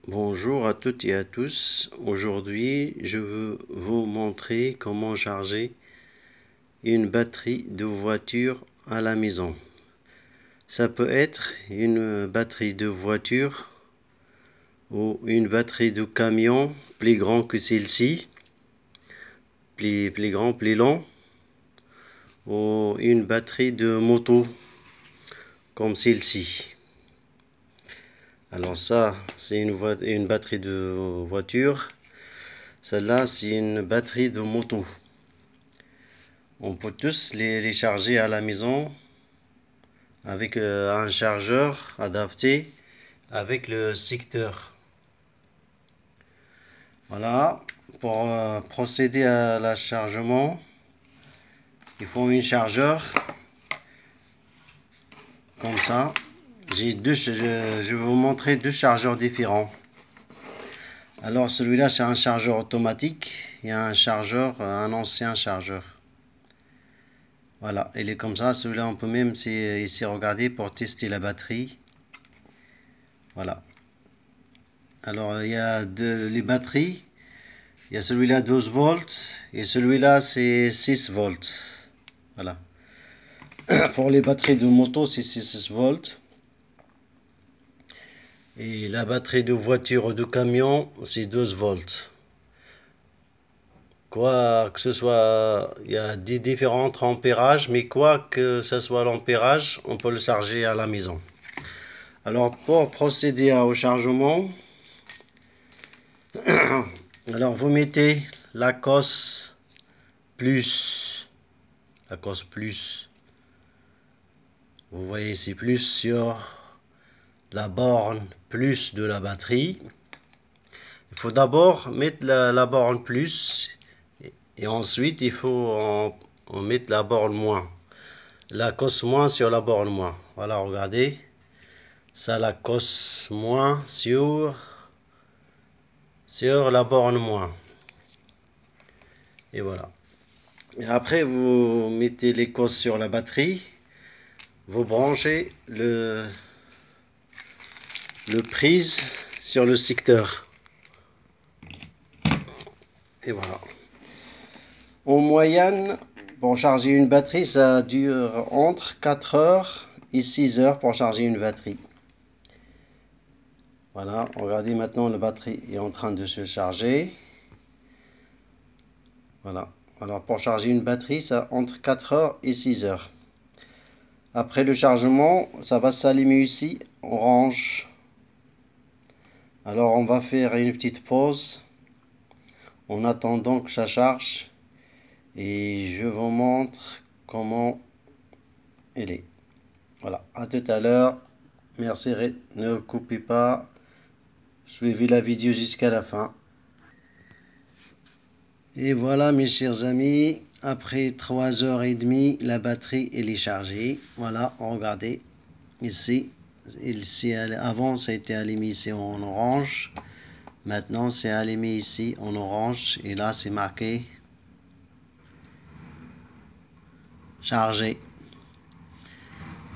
Bonjour à toutes et à tous. Aujourd'hui, je veux vous montrer comment charger une batterie de voiture à la maison. Ça peut être une batterie de voiture ou une batterie de camion plus grand que celle-ci, plus grand, plus long, ou une batterie de moto comme celle-ci. Alors ça, c'est une batterie de voiture. Celle-là, c'est une batterie de moto. On peut tous les charger à la maison avec un chargeur adapté avec le secteur. Voilà, pour procéder à la chargement, il faut un chargeur comme ça. Je vais vous montrer deux chargeurs différents. Alors celui-là c'est un chargeur automatique, il y a un chargeur, un ancien chargeur. Voilà, il est comme ça. Celui-là on peut même ici regarder pour tester la batterie. Voilà. Alors il y a les batteries. Il y a celui-là 12 volts et celui-là c'est 6 volts. Voilà. Pour les batteries de moto c'est 6 volts. Et la batterie de voiture ou de camion c'est 12 volts. Quoi que ce soit, il y a des différents ampérages, mais quoi que ce soit l'ampérage, on peut le charger à la maison. Alors pour procéder au chargement, alors vous mettez la cosse plus, vous voyez c'est plus sur la borne plus de la batterie. Il faut d'abord mettre la borne plus et ensuite il faut on mettre la borne moins, la cosse moins sur la borne moins. Voilà, regardez, ça la cosse moins sur la borne moins. Et voilà. Et après vous mettez les cosses sur la batterie, vous branchez le prise sur le secteur. Et voilà. En moyenne, pour charger une batterie, ça dure entre 4 heures et 6 heures pour charger une batterie. Voilà, regardez maintenant, la batterie est en train de se charger. Voilà. Alors pour charger une batterie, ça entre 4 heures et 6 heures. Après le chargement, ça va s'allumer ici, orange. Alors on va faire une petite pause en attendant que ça charge et je vous montre comment elle est. Voilà, à tout à l'heure. Merci, ne coupez pas, suivez la vidéo jusqu'à la fin. Et voilà mes chers amis, après 3h30, la batterie elle est chargée. Voilà, regardez ici. Avant ça a été allumé ici en orange. Maintenant c'est allumé ici en orange. Et là c'est marqué chargé.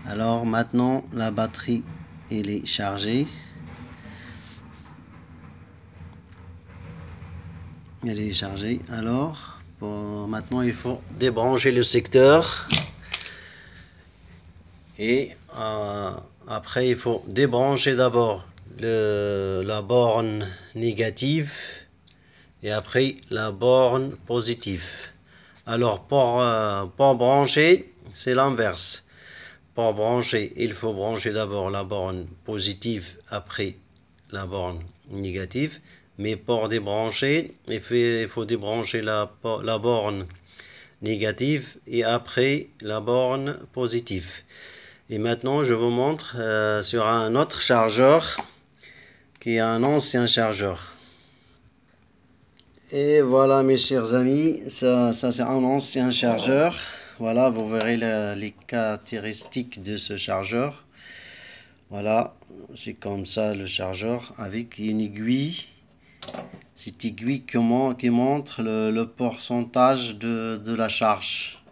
Alors maintenant la batterie elle est chargée. Elle est chargée. Alors maintenant il faut débrancher le secteur. Et après il faut débrancher d'abord la borne négative et après la borne positive. Alors pour brancher c'est l'inverse. Pour brancher il faut brancher d'abord la borne positive après la borne négative, mais pour débrancher il faut débrancher la borne négative et après la borne positive. Et maintenant je vous montre sur un autre chargeur qui est un ancien chargeur. Et voilà mes chers amis, ça c'est un ancien chargeur. Voilà, vous verrez les caractéristiques de ce chargeur. Voilà, c'est comme ça le chargeur avec une aiguille. Cette aiguille qui montre le pourcentage de la charge.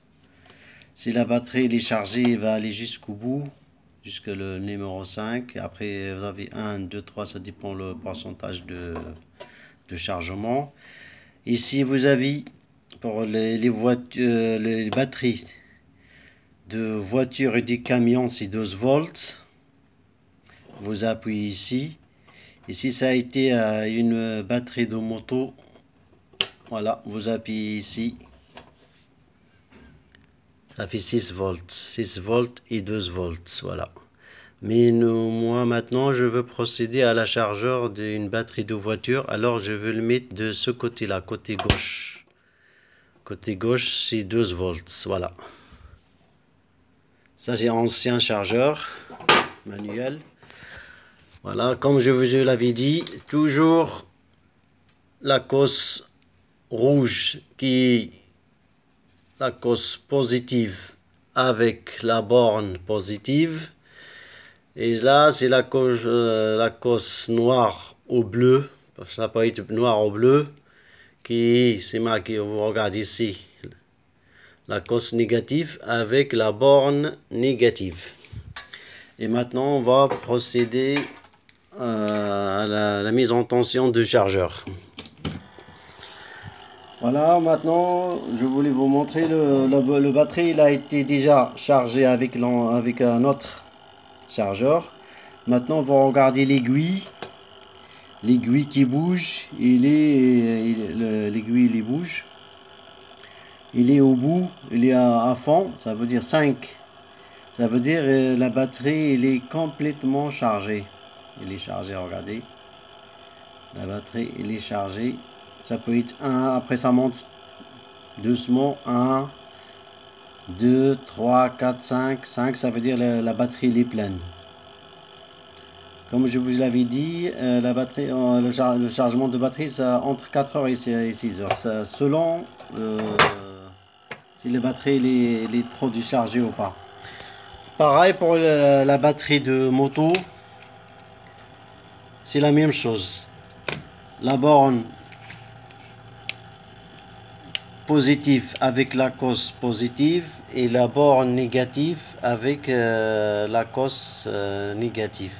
Si la batterie est chargée, elle va aller jusqu'au bout. jusque le numéro 5. Après, vous avez 1, 2, 3, ça dépend le pourcentage de chargement. Ici, vous avez pour les voitures, les batteries de voitures et des camions, c'est 12 volts. Vous appuyez ici. Ici, ça a été une batterie de moto. Voilà, vous appuyez ici. Ça fait 6 volts. 6 volts et 12 volts. Voilà. Mais moi, maintenant, je veux procéder à la chargeur d'une batterie de voiture. Alors, je veux le mettre de ce côté-là, côté gauche. Côté gauche, c'est 12 volts. Voilà. Ça, c'est ancien chargeur manuel. Voilà, comme je vous l'avais dit, toujours la cosse rouge qui est la cosse positive avec la borne positive. Et là, c'est la cosse noire au bleu. Ça peut être noir au bleu. C'est marqué, vous regardez ici, la cosse négative avec la borne négative. Et maintenant, on va procéder à la mise en tension du chargeur. Voilà, maintenant je voulais vous montrer le batterie. Il a été déjà chargé avec un autre chargeur. Maintenant, on va regarder l'aiguille qui bouge. L'aiguille il bouge. Il est au bout, il est à fond, ça veut dire 5. Ça veut dire la batterie il est complètement chargée. Il est chargé, regardez. La batterie il est chargée. Ça peut être 1, après ça monte doucement. 1, 2, 3, 4, 5. 5, ça veut dire la batterie elle est pleine. Comme je vous l'avais dit, la batterie, le chargement de batterie, ça entre 4 heures et 6 heures. Ça, selon si la batterie elle est trop déchargée ou pas. Pareil pour la batterie de moto. C'est la même chose. La borne positive avec la cosse positive et la borne négative avec la cosse négative.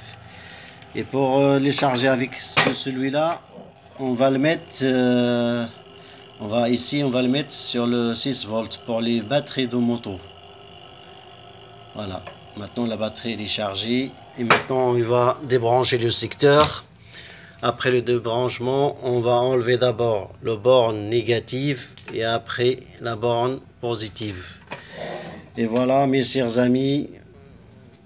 Et pour les charger avec celui-là, on va le mettre on va le mettre sur le 6 volts pour les batteries de moto. Voilà, maintenant la batterie est chargée et maintenant on va débrancher le secteur. Après le débranchement, on va enlever d'abord le borne négative et après la borne positive. Et voilà mes chers amis,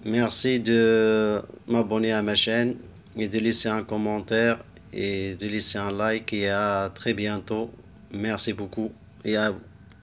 merci de m'abonner à ma chaîne et de laisser un commentaire et de laisser un like et à très bientôt. Merci beaucoup et à vous.